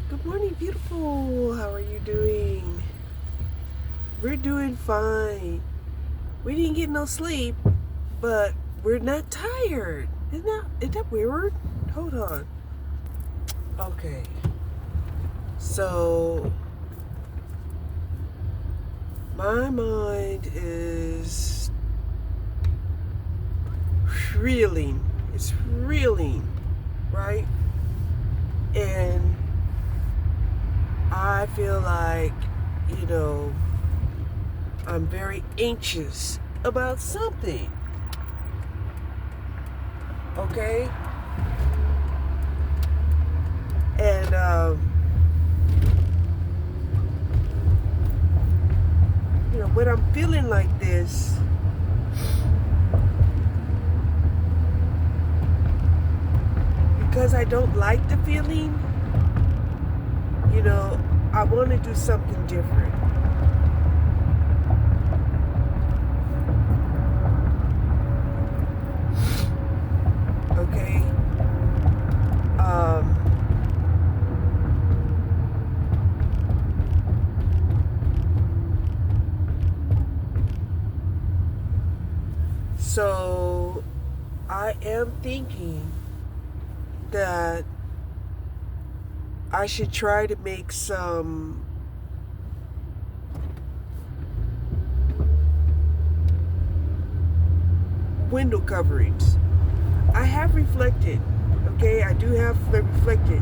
Good morning, beautiful. How are you doing? We're doing fine. We didn't get no sleep, but we're not tired. Isn't that weird? Hold on. Okay. So my mind is reeling. It's reeling, right? And I feel like, you know, I'm very anxious about something. Okay? And when I'm feeling like this, because I don't like the feeling, I want to do something different. Okay? So I am thinking that I should try to make some window coverings. I have reflected, okay? I do have reflected.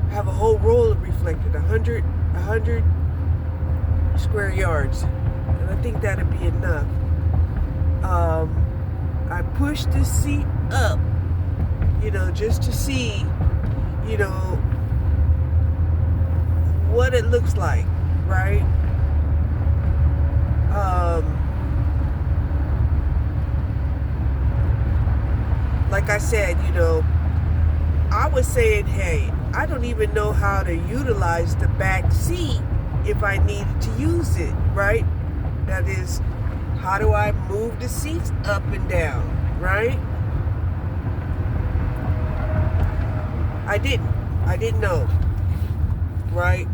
I have a whole roll of reflected, 100 square yards. And I think that'd be enough. I pushed the seat up, just to see, what it looks like, right? Like I said, I was saying, hey, I don't even know how to utilize the back seat if I needed to use it, right? That is, how do I move the seats up and down, right? I didn't know, right?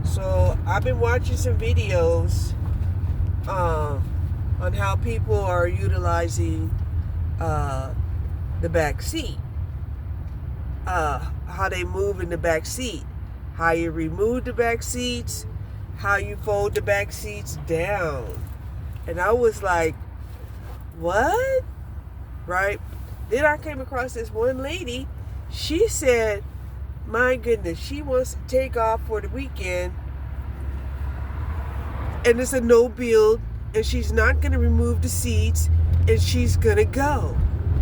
So I've been watching some videos on how people are utilizing the back seat, how they move in the back seat, how you remove the back seats, how you fold the back seats down. And I was like, what? Right? Then I came across this one lady. She said, my goodness, she wants to take off for the weekend, and it's a no build, and she's not going to remove the seats, and she's going to go.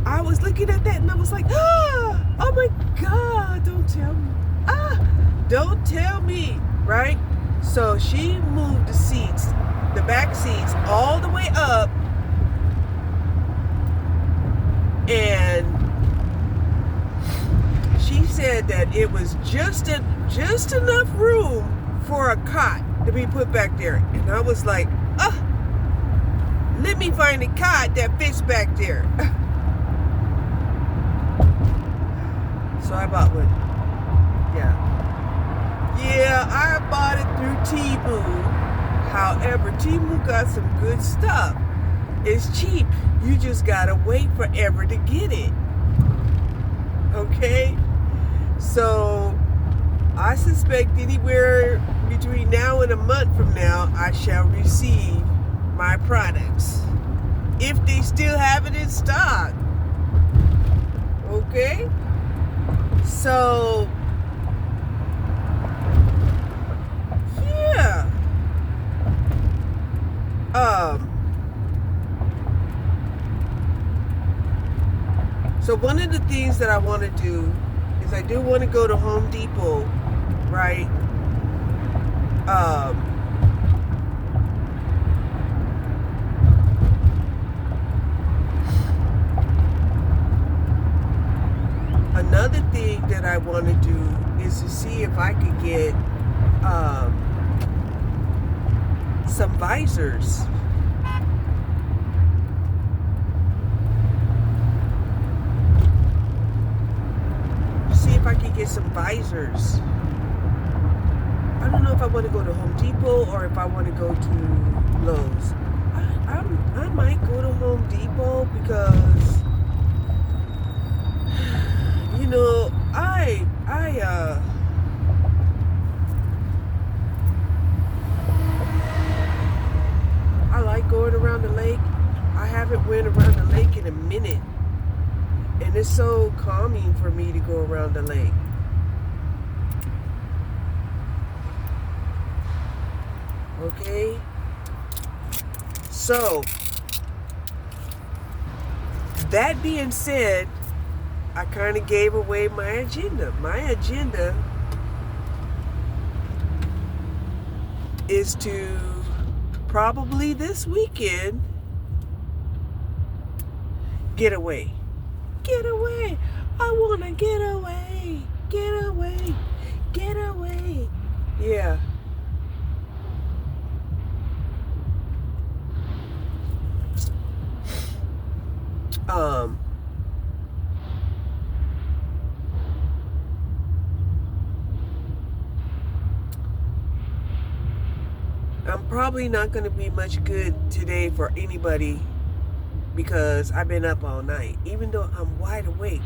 I was looking at that and I was like, oh my God, don't tell me. Don't tell me, right? So she moved the seats, the back seats, all the way up, and she said that it was just enough room for a cot to be put back there. And I was like, let me find a cot that fits back there. So I bought one. Yeah, I bought it through Temu. However, Temu got some good stuff. It's cheap. You just gotta wait forever to get it. Okay? So I suspect anywhere between now and a month from now, I shall receive my products, if they still have it in stock. Okay? So, yeah. So one of the things that I want to do is I do want to go to Home Depot, right? Another thing that I want to do is to see if I could get some visors. See if I could get some visors I don't know if I want to go to Home Depot or if I want to go to Lowe's. I might go to Home Depot because, you know, I like going around the lake. I haven't went around the lake in a minute. And it's so calming for me to go around the lake. Okay? So, that being said, I kind of gave away my agenda. My agenda is to probably this weekend get away. Get away. I want to get away. Get away. Get away. Yeah. I'm probably not going to be much good today for anybody because I've been up all night. Even though I'm wide awake,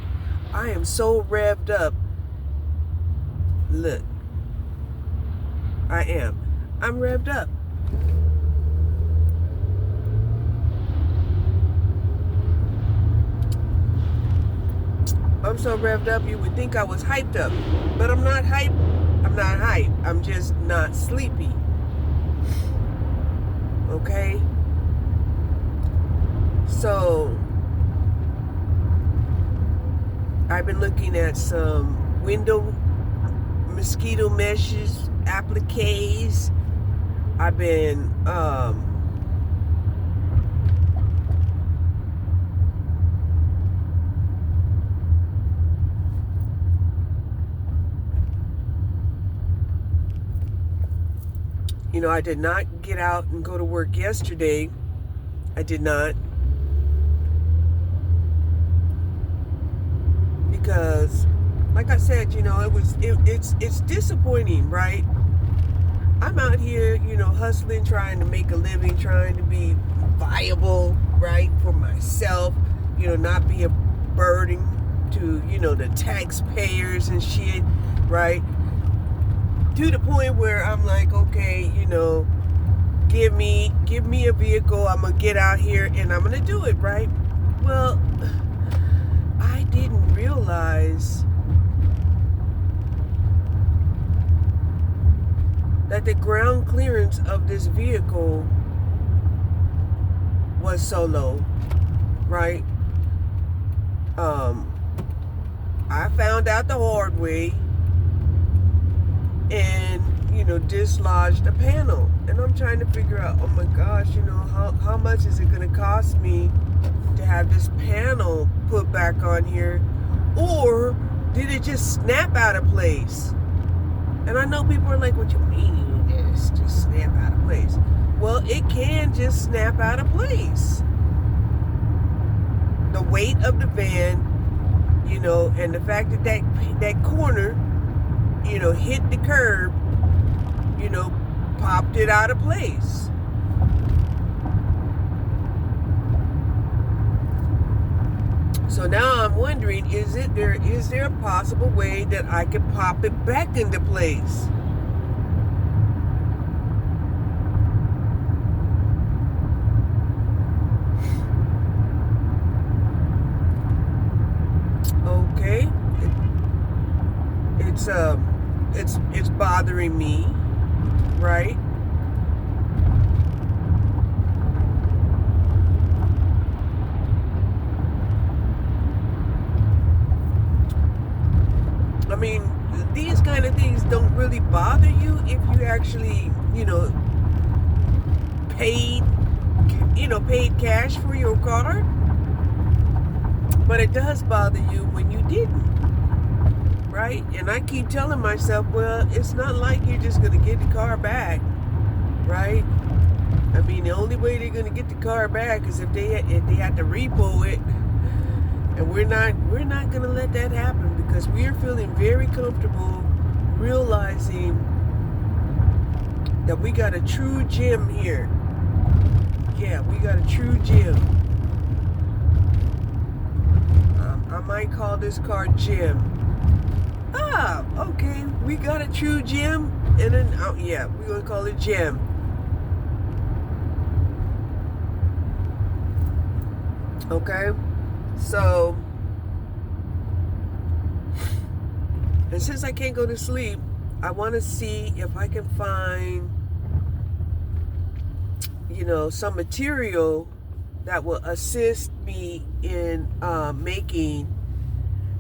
I am so revved up. Look, I am. I'm revved up. I'm so revved up you would think I was hyped up. But I'm not hyped. I'm not hyped. I'm just not sleepy. Okay? So, I've been looking at some window mosquito meshes, appliques. I've been, you know, I did not get out and go to work yesterday. I did not. Because, like I said, you know, it's disappointing, right? I'm out here, you know, hustling, trying to make a living, trying to be viable, right, for myself, you know, not be a burden to, you know, the taxpayers and shit, right? To the point where I'm like, okay, you know, give me a vehicle, I'm gonna get out here and I'm gonna do it, right? Well, I didn't realize that the ground clearance of this vehicle was so low, right? I found out the hard way and, you know, dislodged a panel. And I'm trying to figure out, oh my gosh, you know, how much is it going to cost me to have this panel put back on here? Or did it just snap out of place? And I know people are like, what you mean it's just snap out of place? Well, it can just snap out of place. The weight of the van, you know, and the fact that that corner, you know, hit the curb, you know, popped it out of place. So now I'm wondering, is there a possible way that I could pop it back into place? Okay. It's bothering me, right? I mean, these kind of things don't really bother you if you actually, you know, paid cash for your car. But it does bother you when you didn't, right? And I keep telling myself, well, it's not like you're just going to get the car back, right? I mean, the only way they're going to get the car back is if they have to repo it. And we're not going to let that happen because we're feeling very comfortable realizing that we got a true gym here. Yeah, we got a true gym. I might call this car Jim. Ah, okay. We got a true gym, and then yeah, we're gonna call it Jim. Okay, so, and since I can't go to sleep, I want to see if I can find, some material that will assist me in making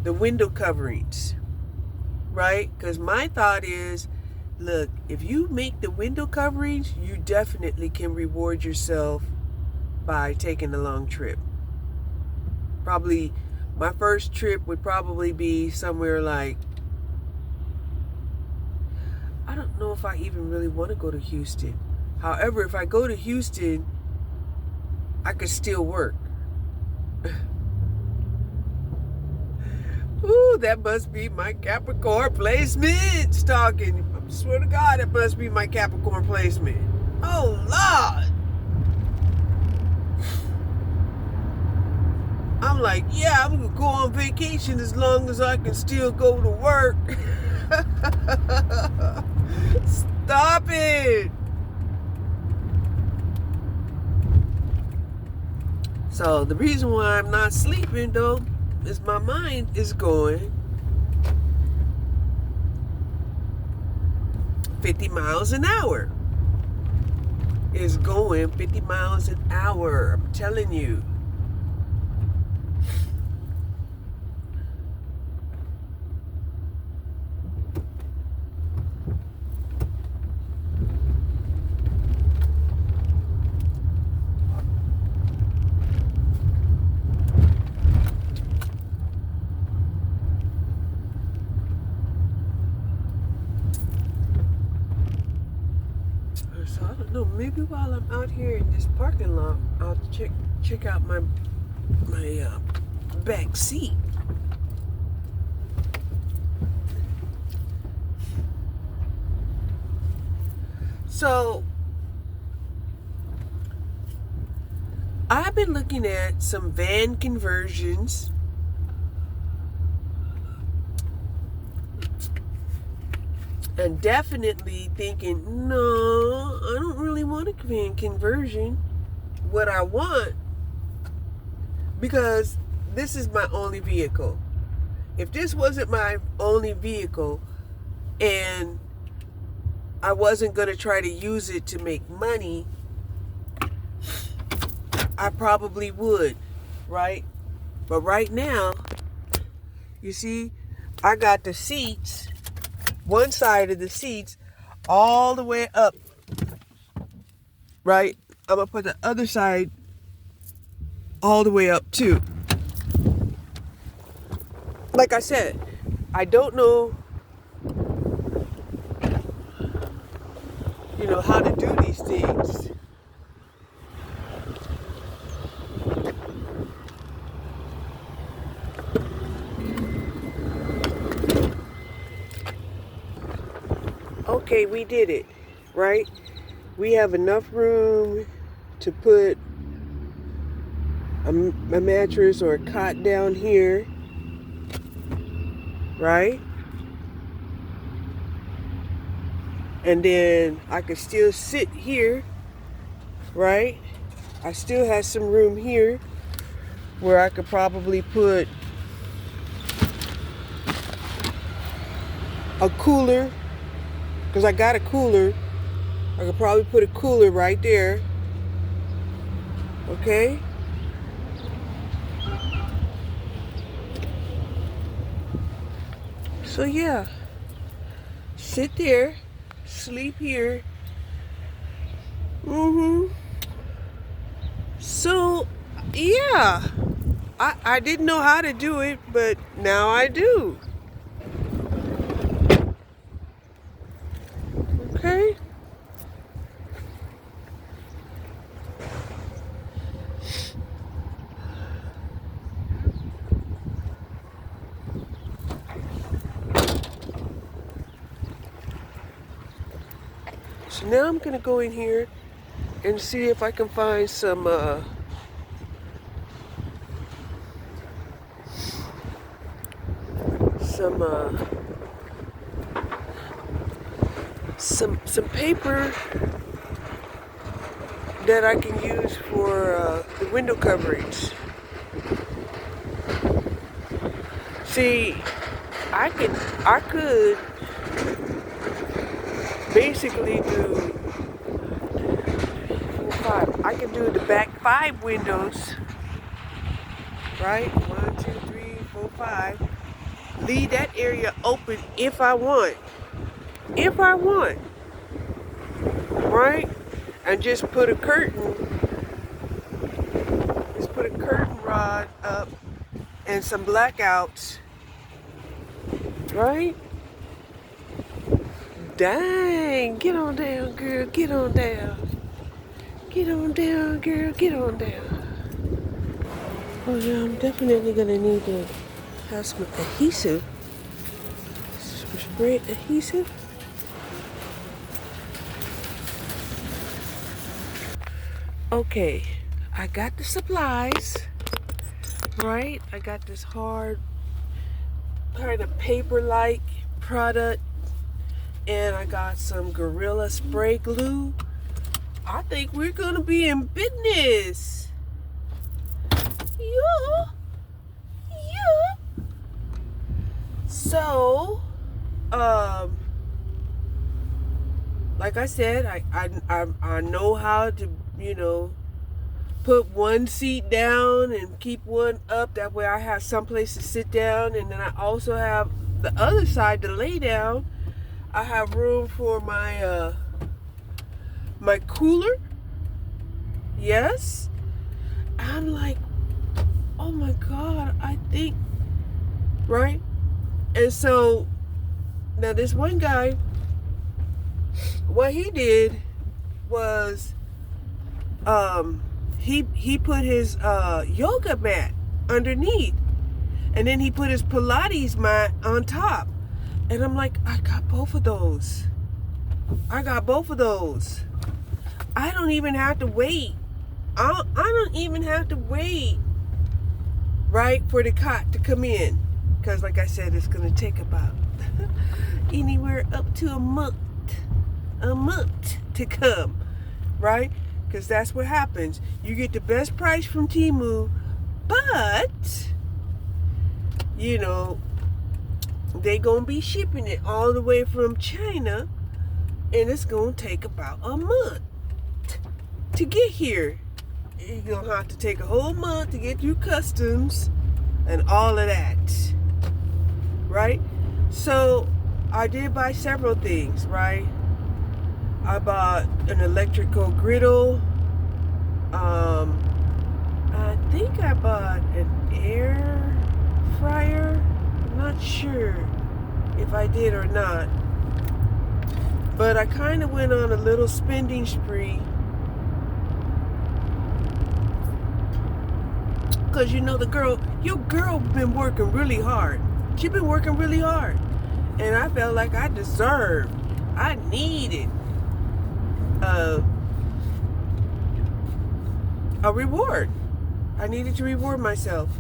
the window coverings, right? Because my thought is, look, if you make the window coverings, you definitely can reward yourself by taking a long trip. Probably my first trip would probably be somewhere like, I don't know if I even really want to go to Houston. However, if I go to Houston, I could still work. Ooh, that must be my Capricorn placement talking. I swear to God, that must be my Capricorn placement. Oh, Lord. I'm like, yeah, I'm going to go on vacation as long as I can still go to work. Stop it. So the reason why I'm not sleeping, though, is my mind is going 50 miles an hour. It's going 50 miles an hour. I'm telling you. So I don't know. Maybe while I'm out here in this parking lot, I'll check out my back seat. So I've been looking at some van conversions. And definitely thinking, no, I don't really want a van conversion. What I want, because this is my only vehicle. If this wasn't my only vehicle and I wasn't going to try to use it to make money, I probably would, right? But right now, you see, I got the seats, one side of the seats, all the way up, right? I'm going to put the other side all the way up too. Like I said, I don't know, how to do these things. Okay, we did it, right? We have enough room to put a mattress or a cot down here, right? And then I could still sit here, right? I still have some room here where I could probably put a cooler, because I got a cooler. I could probably put a cooler right there. Okay? So yeah, sit there, sleep here. So yeah, I didn't know how to do it, but now I do. Okay? So now I'm gonna go in here and see if I can find some paper that I can use for the window coverings. See, I could basically do 5. I can do the back 5 windows, right? 1, 2, 3, 4, 5. Leave that area open if I want. If I want, right? And just put a curtain. Just put a curtain rod up and some blackouts, right? Dang, get on down, girl, get on down. Get on down, girl, get on down. Oh yeah, I'm definitely gonna need to have some adhesive. Some spray adhesive. Okay, I got the supplies, right? I got this hard kind of paper-like product, and I got some Gorilla spray glue. I think we're gonna be in business. Yeah. So, like I said, I know how to, put one seat down and keep one up. That way I have someplace to sit down, and then I also have the other side to lay down. I have room for my my cooler. Yes. I'm like, oh my God, I think, right? And so now this one guy, what he did was he put his yoga mat underneath, and then he put his Pilates mat on top. And I'm like, I got both of those. I don't even have to wait. I don't even have to wait, right, for the cot to come in. Because like I said, it's going to take about anywhere up to a month to come, right? Because that's what happens. You get the best price from Temu, but, they going to be shipping it all the way from China, and it's going to take about a month to get here. You're going to have to take a whole month to get through customs and all of that, right? So I did buy several things, right? I bought an electrical griddle. I think I bought an air fryer. I'm not sure if I did or not. But I kind of went on a little spending spree. Because your girl been working really hard. She been working really hard. And I felt like I needed a reward. I needed to reward myself.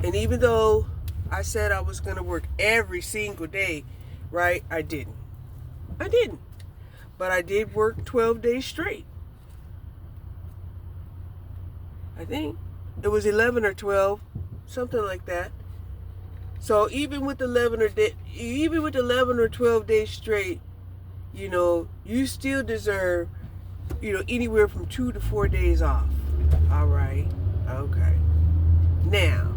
And even though I said I was going to work every single day, right, I didn't. But I did work 12 days straight. I think it was 11 or 12, something like that. So even with 11 or 12 days straight, you still deserve, anywhere from 2 to 4 days off. All right. Okay. Now,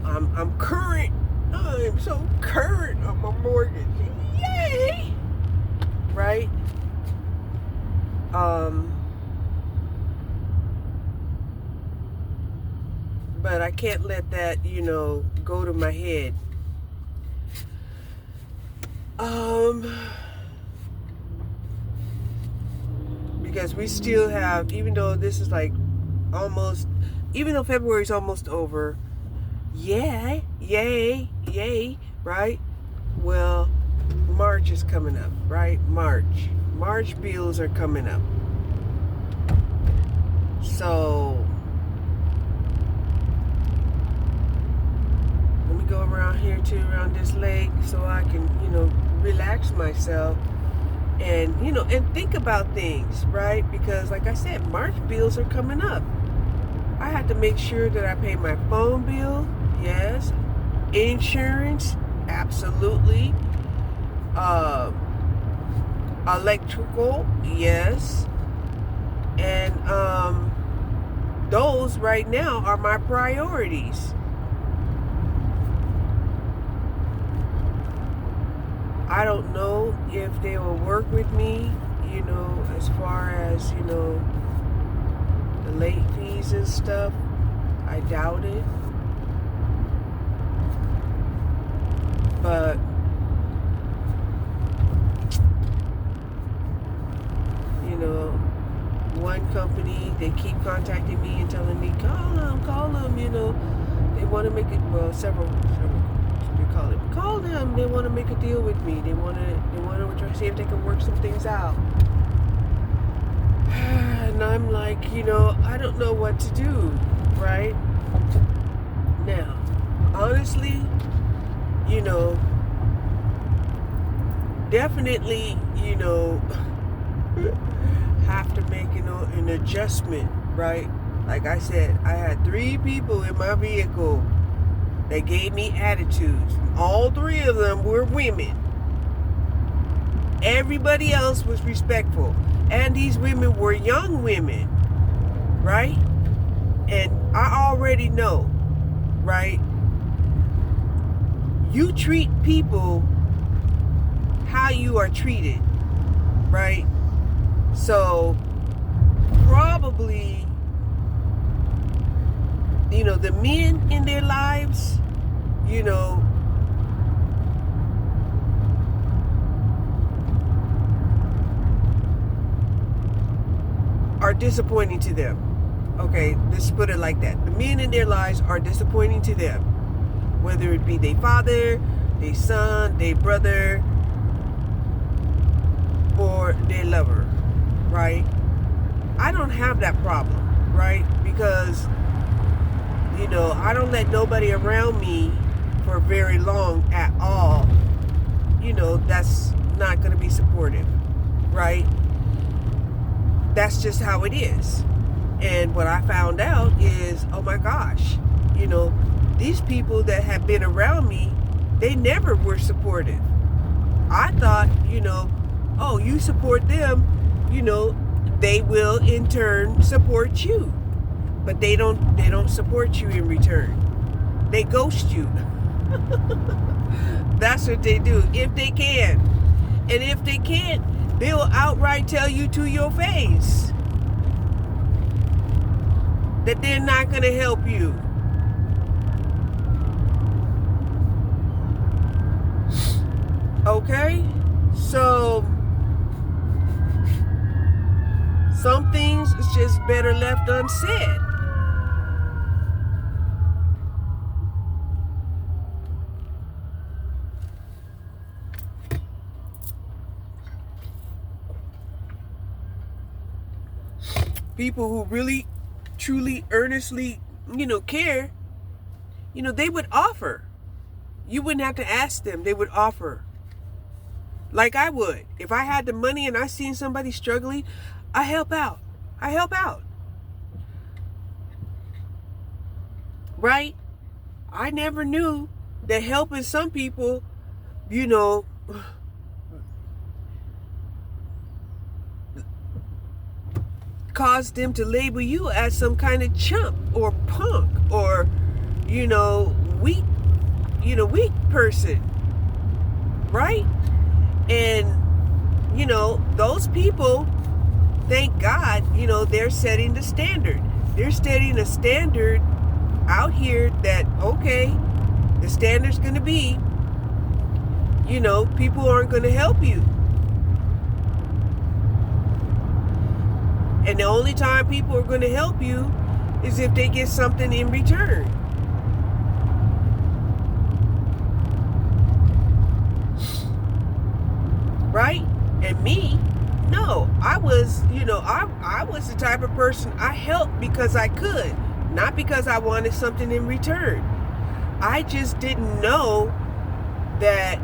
I'm current. I'm so current on my mortgage. Yay! Right? But I can't let that, go to my head. Because we still have, even though February's almost over, Yeah, yay, yay, right? Well, March is coming up, right? March bills are coming up. So let me go around here too, around this lake, so I can, relax myself and, and think about things, right? Because like I said, March bills are coming up. I have to make sure that I pay my phone bill, yes. Insurance, absolutely. Electrical, yes. And those right now are my priorities. I don't know if they will work with me, as far as, the late fees and stuff. I doubt it. But, one company, they keep contacting me and telling me, call them, they want to make it, well, several they call them, they want to make a deal with me, they want to try to see if they can work some things out. And I'm like, I don't know what to do, right? Now, honestly, definitely, have to make, an adjustment, right? Like I said, I had 3 people in my vehicle that gave me attitudes. All 3 of them were women. Everybody else was respectful. And these women were young women, right? And I already know, right? You treat people how you are treated, right? So probably, the men in their lives, are disappointing to them. Okay, let's put it like that. The men in their lives are disappointing to them. Whether it be their father, their son, their brother, or their lover, right? I don't have that problem, right? Because, I don't let nobody around me for very long at all. That's not going to be supportive, right? That's just how it is. And what I found out is, oh my gosh, these people that have been around me, they never were supportive. I thought, oh, you support them, they will in turn support you. But they don't support you in return. They ghost you. That's what they do, if they can. And if they can't, they'll outright tell you to your face that they're not going to help you. Okay? So some things is just better left unsaid. People who really, truly, earnestly, care, they would offer. You wouldn't have to ask them. They would offer. Like I would. If I had the money and I seen somebody struggling, I help out. Right? I never knew that helping some people, caused them to label you as some kind of chump or punk or, weak, weak person. Right? And, those people, thank God, they're setting the standard. They're setting a standard out here that, okay, the standard's going to be, people aren't going to help you. And the only time people are going to help you is if they get something in return. I was the type of person, I helped because I could, not because I wanted something in return. I just didn't know that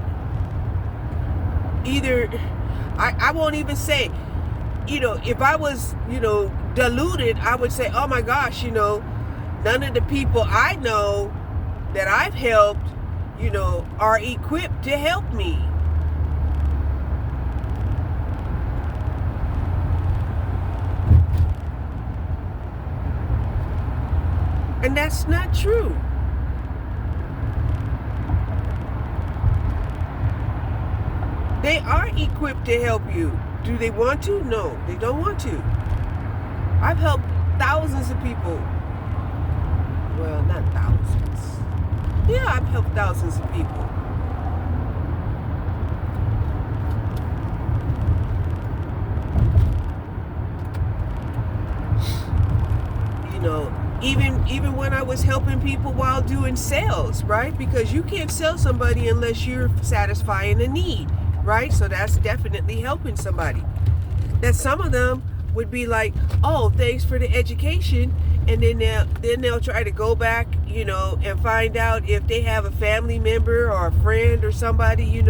either, I won't even say, if I was, deluded, I would say, oh my gosh, none of the people I know that I've helped, are equipped to help me. And that's not true. They are equipped to help you. Do they want to? No, they don't want to. I've helped thousands of people. Well, not thousands. Yeah, I've helped thousands of people. Even when I was helping people while doing sales, right? Because you can't sell somebody unless you're satisfying a need, right? So that's definitely helping somebody. That some of them would be like, oh, thanks for the education, and then they'll try to go back, and find out if they have a family member or a friend or somebody,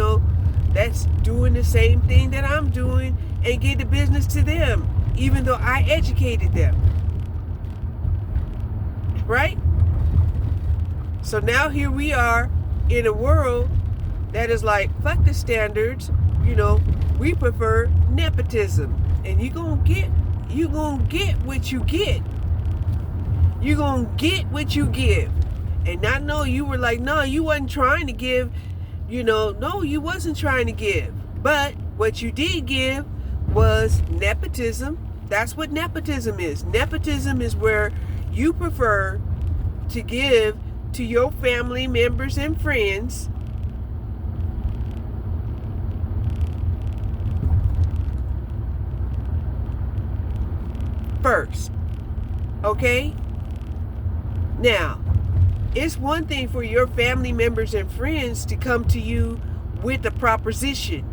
that's doing the same thing that I'm doing, and get the business to them, even though I educated them. Right? So now here we are in a world that is like, fuck the standards, we prefer nepotism. And you're gonna get what you get. You're gonna get what you give. And I know you were like, no, you wasn't trying to give, no, you wasn't trying to give. But what you did give was nepotism. That's what nepotism is. Nepotism is where you prefer to give to your family members and friends first. Okay? Now, it's one thing for your family members and friends to come to you with a proposition,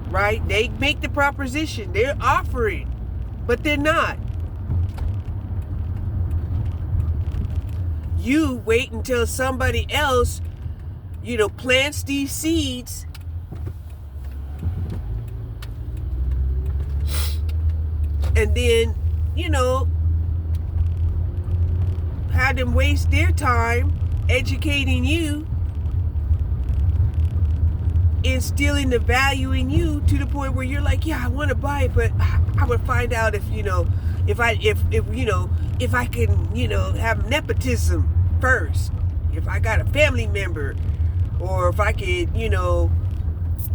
right? They make the proposition. They're offering, but they're not. You wait until somebody else, plants these seeds, and then, have them waste their time educating you, instilling the value in you to the point where you're like, yeah, I want to buy it, but I would find out if I can, have nepotism first, if I got a family member, or if I could,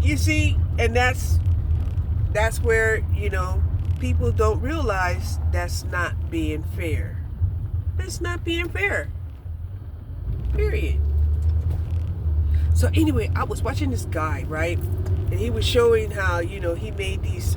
you see, and that's where, people don't realize that's not being fair. That's not being fair. Period. So anyway, I was watching this guy, right? And he was showing how, he made these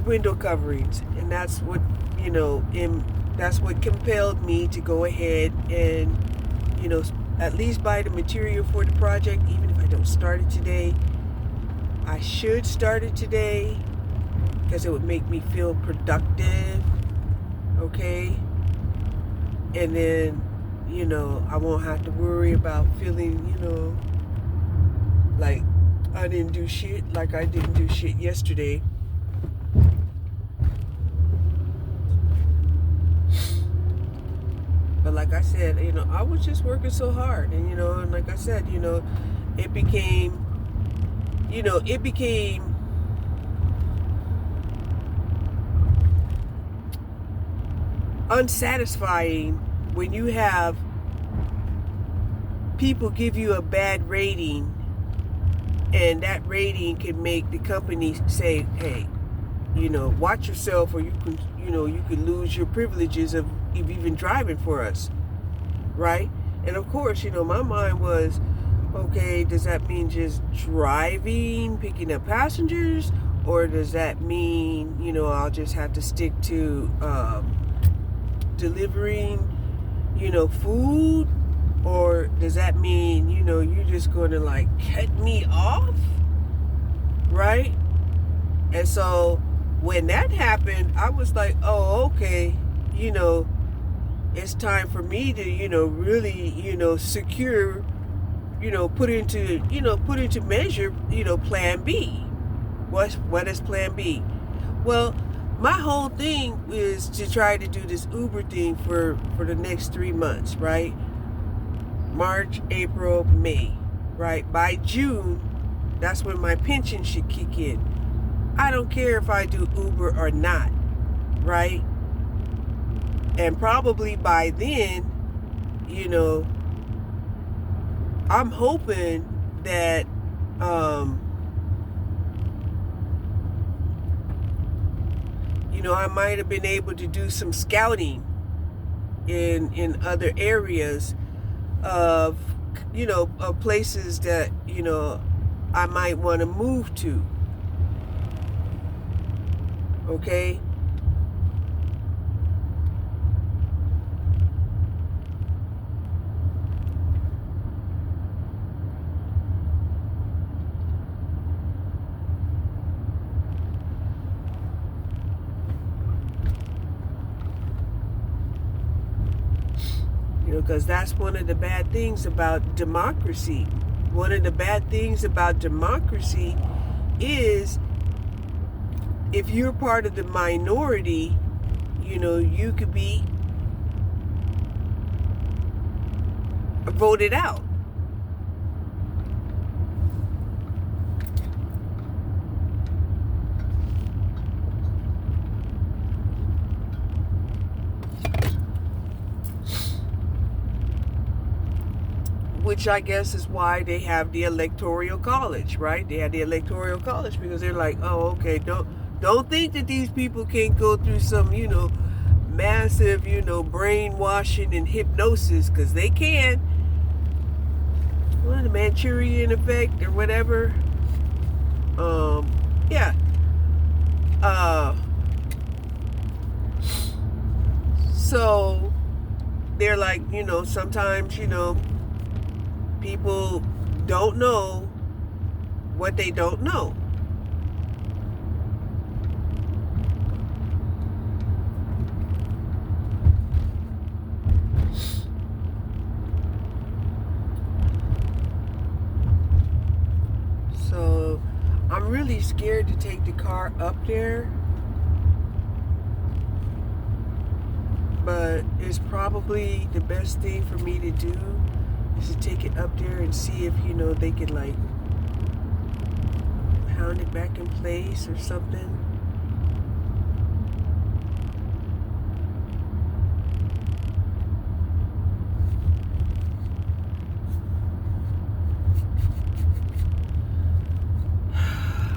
window coverings, and that's what that's what compelled me to go ahead and at least buy the material for the project. Even if I don't start it today, I should start it today because it would make me feel productive. Okay, and then I won't have to worry about feeling like I didn't do shit, like I didn't do shit yesterday. But like I said, I was just working so hard, and and like I said, it became unsatisfying when you have people give you a bad rating, and that rating can make the company say, hey, watch yourself, or you could lose your privileges of even driving for us, right? And of course, my mind was, okay, does that mean just driving, picking up passengers, or does that mean I'll just have to stick to delivering food? Or does that mean, you're just going to like cut me off? Right? And so when that happened, I was like, oh, okay, it's time for me to, really, secure, put into measure, plan B. What is plan B? Well, my whole thing is to try to do this Uber thing for the next 3 months, right? March, April, May, right? By June, that's when my pension should kick in. I don't care if I do Uber or not, right? And probably by then, I'm hoping that I might have been able to do some scouting in other areas of of places that I might want to move to. Okay? Because that's one of the bad things about democracy. One of the bad things about democracy is if you're part of the minority, you could be voted out. Which I guess is why they have the electoral college, right? They have the electoral college because they're like, oh, okay, don't think that these people can't go through some, massive, brainwashing and hypnosis, because they can. Well, the Manchurian effect or whatever. Yeah. So they're like, sometimes, people don't know what they don't know. So I'm really scared to take the car up there. But it's probably the best thing for me to do is to take it up there and see if, they could like pound it back in place or something.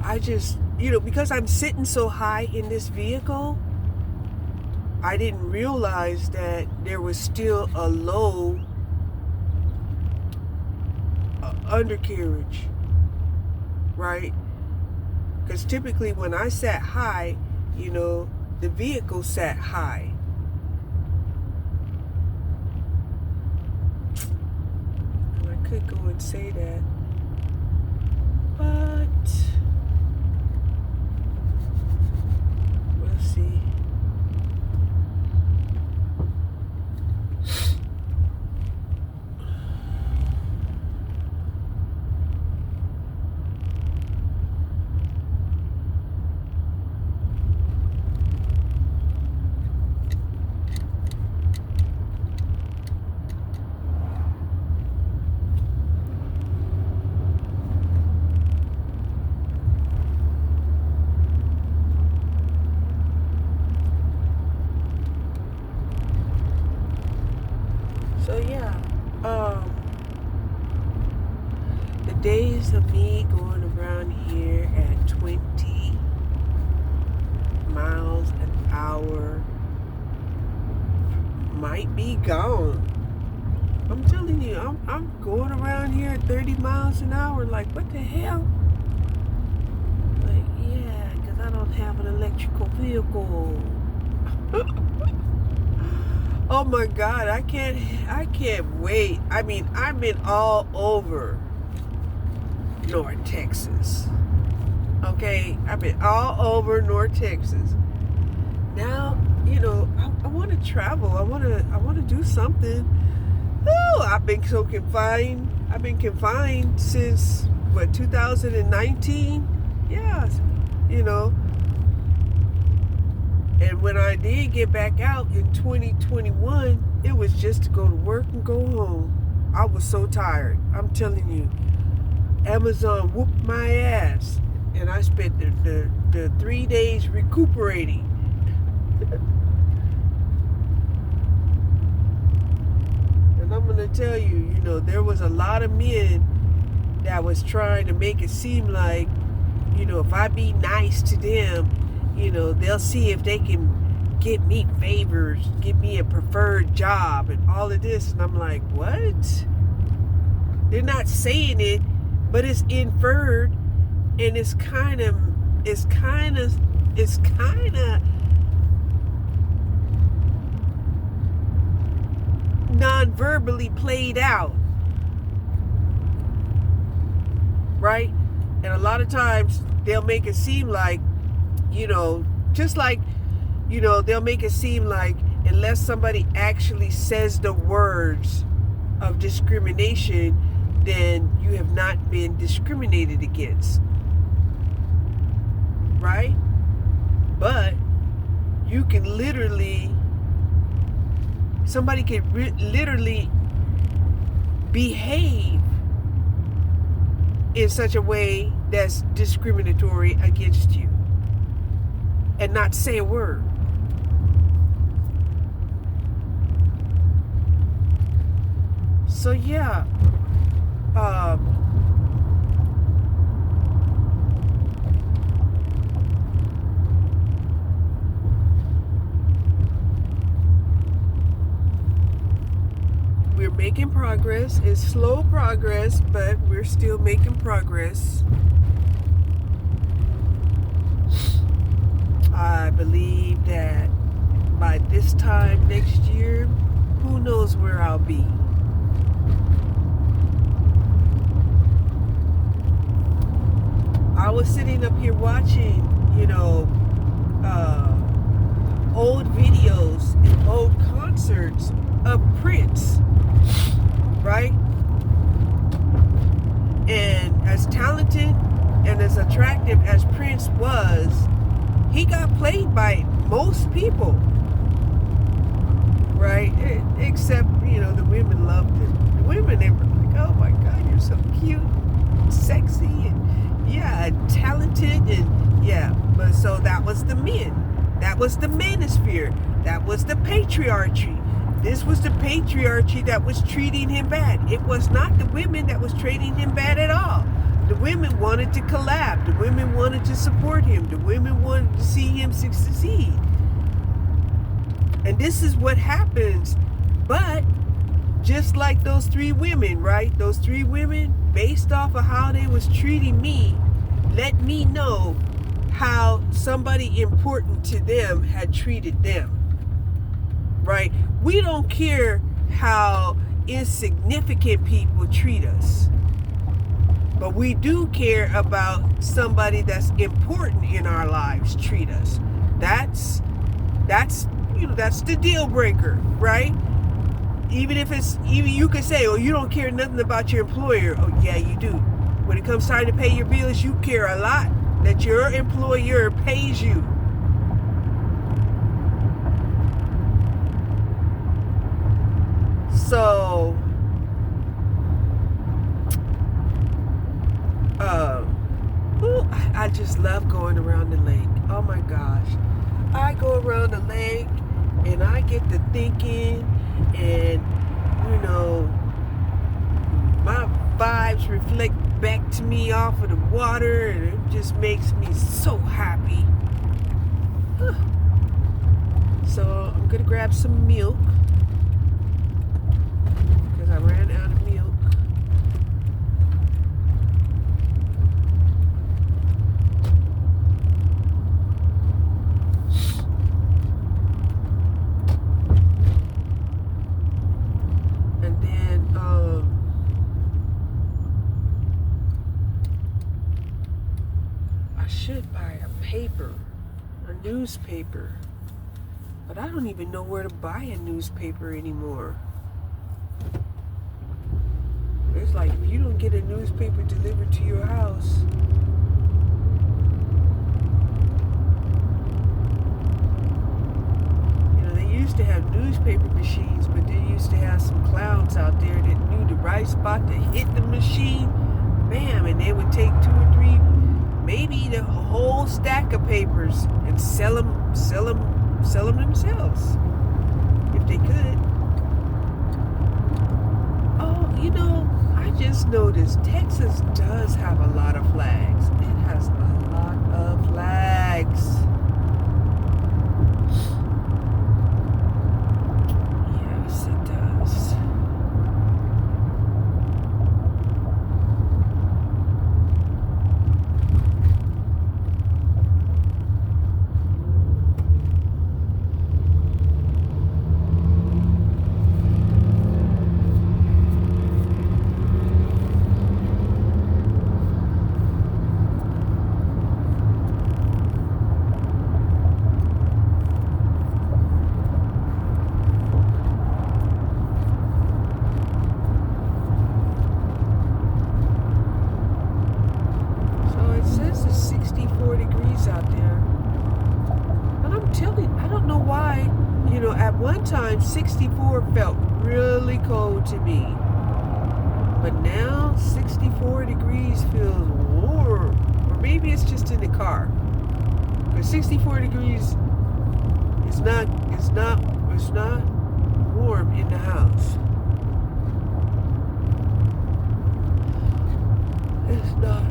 I just, because I'm sitting so high in this vehicle, I didn't realize that there was still a low undercarriage, right? Because typically when I sat high, the vehicle sat high. And I could go and say that, but we'll see. So yeah, the days of me going around here at 20 miles an hour might be gone. I'm telling you, I'm going around here at 30 miles an hour like, what the hell? Like, yeah, because I don't have an electrical vehicle. Oh my God, I can't wait. I mean, I've been all over North Texas. Okay, I've been all over North Texas. Now, I want to travel. I want to do something. Oh, I've been so confined. I've been confined since 2019. Yeah, you know. And when I did get back out in 2021, it was just to go to work and go home. I was so tired. I'm telling you, Amazon whooped my ass, and I spent the 3 days recuperating. And I'm gonna tell you, there was a lot of men that was trying to make it seem like, if I be nice to them, they'll see if they can get me favors, get me a preferred job and all of this. And I'm like, what? They're not saying it, but it's inferred, and it's kind of non-verbally played out, right? And a lot of times they'll make it seem like, just like, they'll make it seem like unless somebody actually says the words of discrimination, then you have not been discriminated against, right? But you can somebody can literally behave in such a way that's discriminatory against you and not say a word. So yeah, we're making progress. It's slow progress, but we're still making progress. I believe that by this time next year, who knows where I'll be. I was sitting up here watching, old videos and old concerts of Prince, right? And as talented and as attractive as Prince was, he got played by most people, right? Except, the women loved him. The women, they were like, oh my God, you're so cute, sexy, and yeah, talented, and yeah. But so that was the men. That was the manosphere. That was the patriarchy. This was the patriarchy that was treating him bad. It was not the women that was treating him bad at all. The women wanted to collab. The women wanted to support him. The women wanted to see him succeed. And this is what happens. But just like those 3 women, right? Those 3 women, based off of how they was treating me, let me know how somebody important to them had treated them, right? We don't care how insignificant people treat us, but we do care about somebody that's important in our lives treat us. That's the deal breaker, right? Even you could say, oh, you don't care nothing about your employer. Oh yeah, you do. When it comes time to pay your bills, you care a lot that your employer pays you. So, I just love going around the lake. Oh my gosh. I go around the lake and I get to thinking, and my vibes reflect back to me off of the water, and it just makes me so happy. So I'm gonna grab some milk because I ran out of milk. should buy a newspaper. But I don't even know where to buy a newspaper anymore. It's like if you don't get a newspaper delivered to your house, they used to have newspaper machines, but they used to have some clowns out there that knew the right spot to hit the machine, bam, and they would take 2 or 3, maybe the whole stack of papers and sell them themselves if they could. Oh, I just noticed Texas does have a lot of flags. It has a lot of flags. Yes, it does. Out there. But I'm telling you, I don't know why, at one time 64 felt really cold to me. But now 64 degrees feels warm. Or maybe it's just in the car. But 64 degrees is not warm in the house. It's not.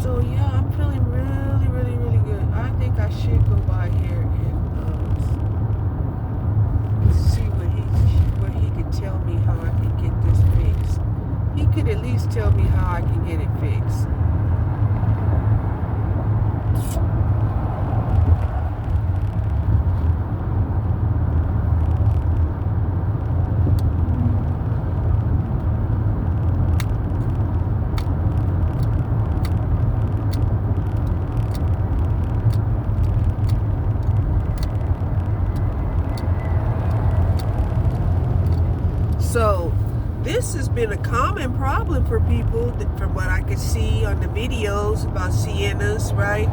So yeah, I'm feeling really, really, really good. I think I should go by here and see what he can tell me how I can get this fixed. He could at least tell me how I can get it fixed. So this has been a common problem for people, from what I could see on the videos about Siennas, right?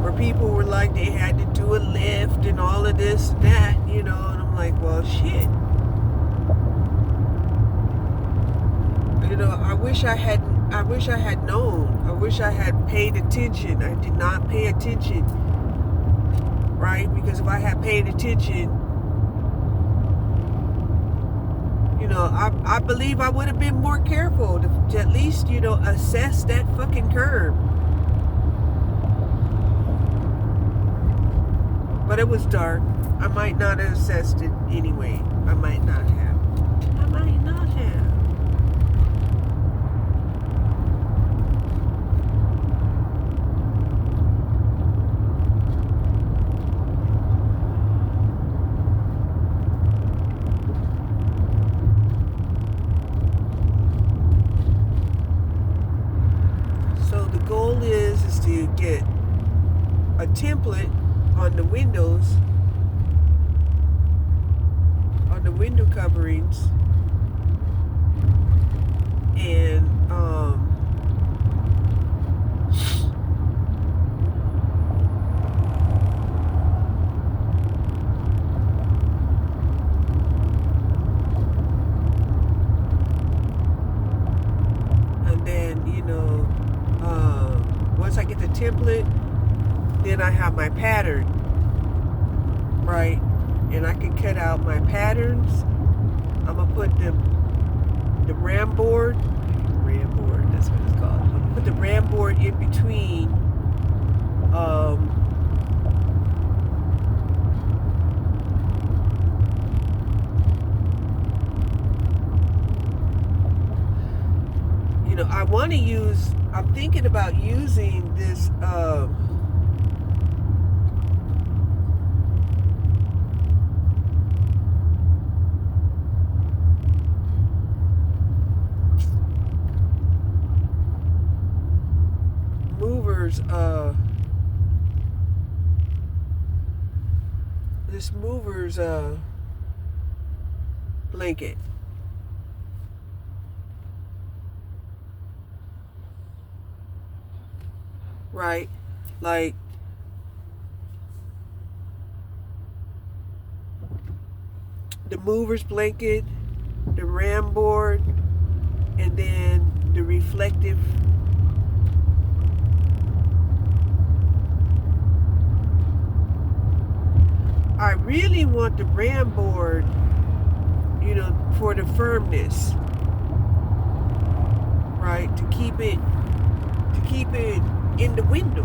Where people were like, they had to do a lift and all of this and that, and I'm like, well, shit. I wish I had known. I wish I had paid attention. I did not pay attention, right? Because if I had paid attention, I believe I would have been more careful to at least, assess that fucking curb. But it was dark. I might not have assessed it anyway. I might not have. Is to get a template on the windows, on the window coverings, and then once I get the template, then I have my pattern, right? And I can cut out my patterns. I'm gonna put the ram board, that's what it's called. I'm gonna put the ram board in between I want to use, I'm thinking about using this mover's blanket. Right? Like, the mover's blanket, the ram board, and then the reflective I really want the ram board, for the firmness, right? To keep it in the window.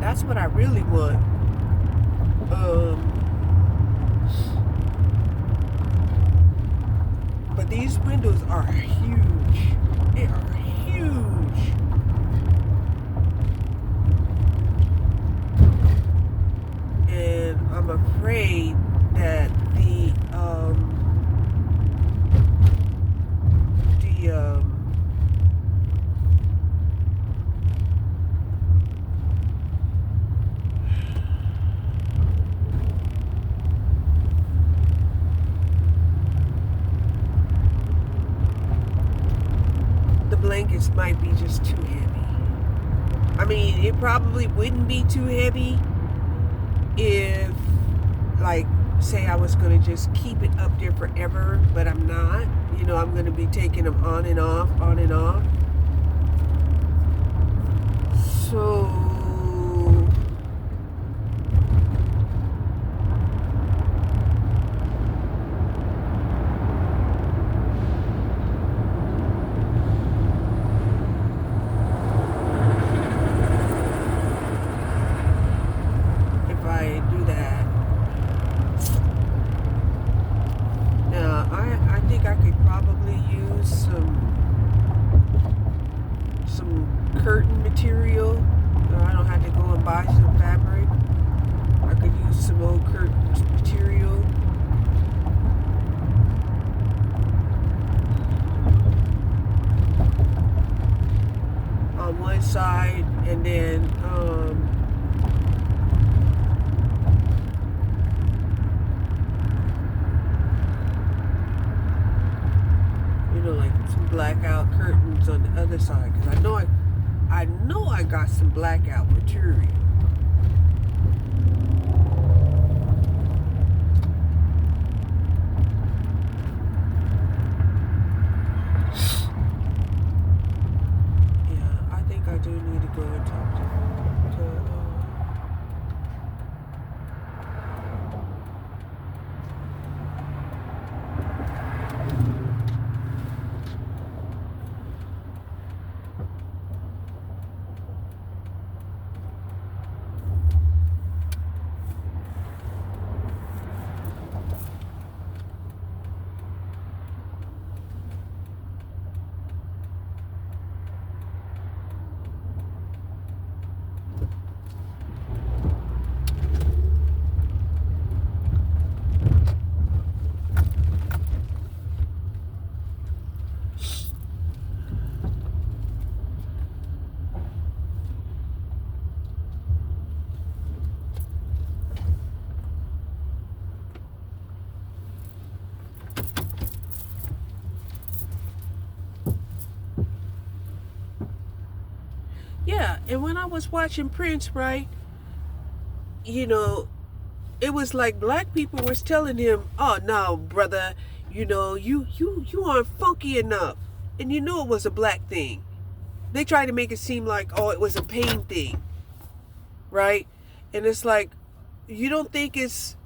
That's what I really want. But these windows are huge. They are huge. And I'm afraid that the blankets might be just too heavy. I mean, it probably wouldn't be too heavy if, like, say I was going to just keep it up there forever, but I'm not. I'm going to be taking them on and off, on and off. So, if I do that, now I think I could probably use some curtain material. I don't have to go and buy some fabric. I could use some old curtain material. On one side, and then like some blackout curtains on the other side, because I know I got some blackout material. Yeah, I think I do need to go and talk to Yeah, and when I was watching Prince, right, it was like black people was telling him, "Oh no, brother, you aren't funky enough," and it was a black thing. They tried to make it seem like, oh, it was a pain thing, right? And it's like, you don't think it's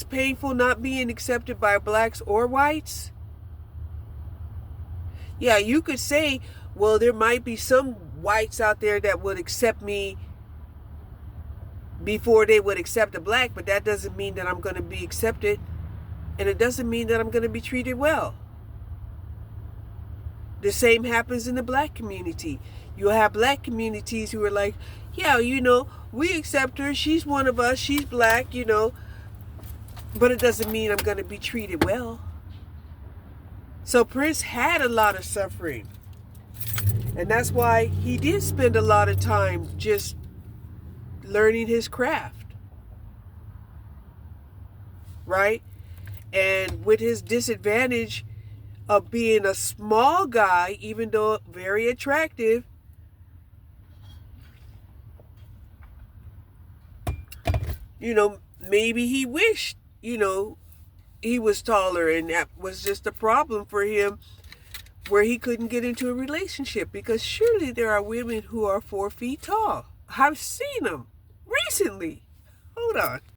painful not being accepted by blacks or whites? Yeah, you could say, well, there might be some whites out there that would accept me before they would accept a black, but that doesn't mean that I'm going to be accepted, and it doesn't mean that I'm going to be treated well. The same happens in the black community. You'll have black communities who are like, yeah, we accept her. She's one of us. She's black, but it doesn't mean I'm going to be treated well. So Prince had a lot of suffering. And that's why he did spend a lot of time just learning his craft. Right? And with his disadvantage of being a small guy, even though very attractive, maybe he wished, he was taller, and that was just a problem for him where he couldn't get into a relationship, because surely there are women who are 4 feet tall. I've seen them recently. Hold on.